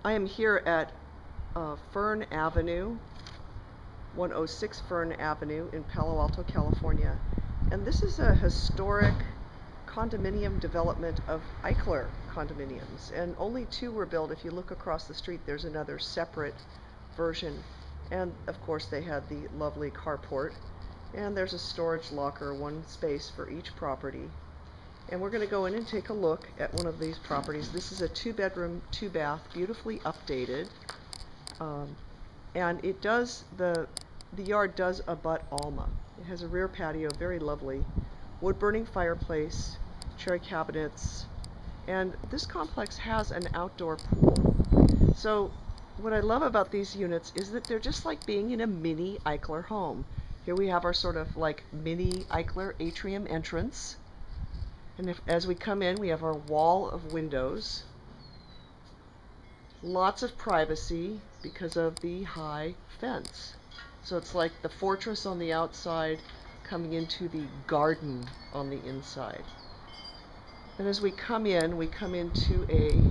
I am here at Ferne Avenue, 106 Ferne Avenue in Palo Alto, California. And this is a historic condominium development of Eichler condominiums. And only two were built. If you look across the street, there's another separate version. And of course, they had the lovely carport. And there's a storage locker, one space for each property. And we're going to go in and take a look at one of these properties. This is a 2-bedroom, 2-bath, beautifully updated. And it does, the yard does abut Alma. It has a rear patio, very lovely, wood-burning fireplace, cherry cabinets, and this complex has an outdoor pool. So what I love about these units is that they're just like being in a mini Eichler home. Here we have our sort of like mini Eichler atrium entrance. And as we come in, we have our wall of windows. Lots of privacy because of the high fence. So it's like the fortress on the outside coming into the garden on the inside. And as we come into a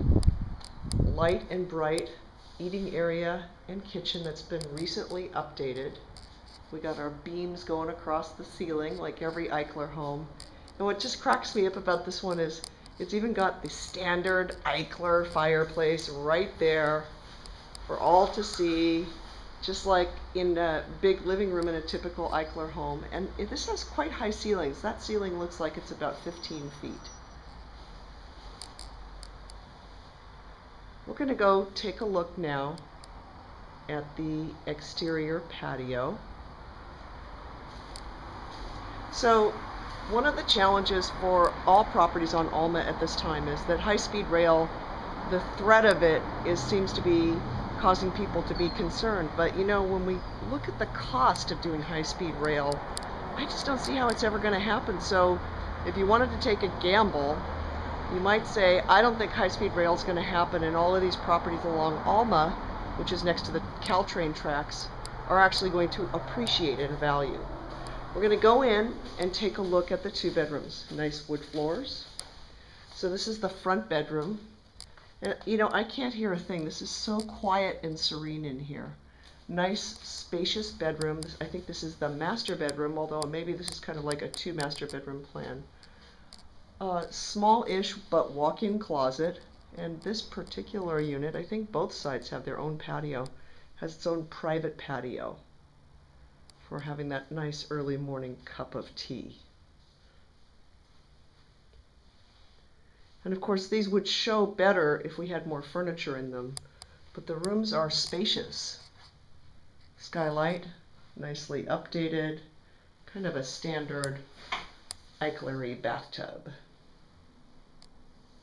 light and bright eating area and kitchen that's been recently updated. We got our beams going across the ceiling like every Eichler home. And what just cracks me up about this one is it's even got the standard Eichler fireplace right there for all to see, just like in a big living room in a typical Eichler home. And this has quite high ceilings. That ceiling looks like it's about 15 feet. We're going to go take a look now at the exterior patio. So one of the challenges for all properties on Alma at this time is that high-speed rail, the threat of it seems to be causing people to be concerned. But you know, when we look at the cost of doing high-speed rail, I just don't see how it's ever going to happen. So if you wanted to take a gamble, you might say, I don't think high-speed rail is going to happen, and all of these properties along Alma, which is next to the Caltrain tracks, are actually going to appreciate in value. We're going to go in and take a look at the 2 bedrooms. Nice wood floors. So this is the front bedroom. And you know, I can't hear a thing. This is so quiet and serene in here. Nice, spacious bedroom. I think this is the master bedroom, although maybe this is kind of like a 2 master bedroom plan. Small-ish but walk-in closet. And this particular unit, I think both sides have their own patio, has its own private patio for having that nice early morning cup of tea. And of course, these would show better if we had more furniture in them, but the rooms are spacious. Skylight, nicely updated, kind of a standard Eichler-y bathtub.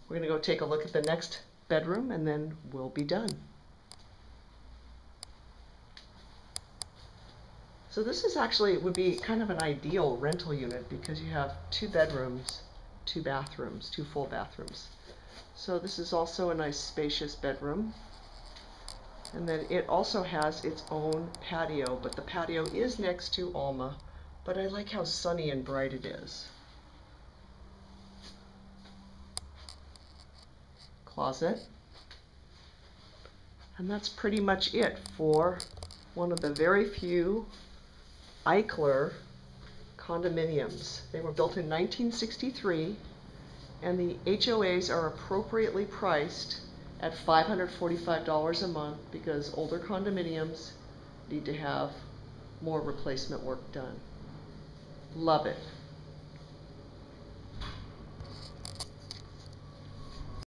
We're going to go take a look at the next bedroom and then we'll be done. So this is actually, would be kind of an ideal rental unit because you have 2 bedrooms, 2 bathrooms, 2 full bathrooms. So this is also a nice spacious bedroom. And then it also has its own patio, but the patio is next to Alma, but I like how sunny and bright it is. Closet. And that's pretty much it for one of the very few Eichler condominiums. They were built in 1963, and the HOAs are appropriately priced at $545 a month because older condominiums need to have more replacement work done. Love it.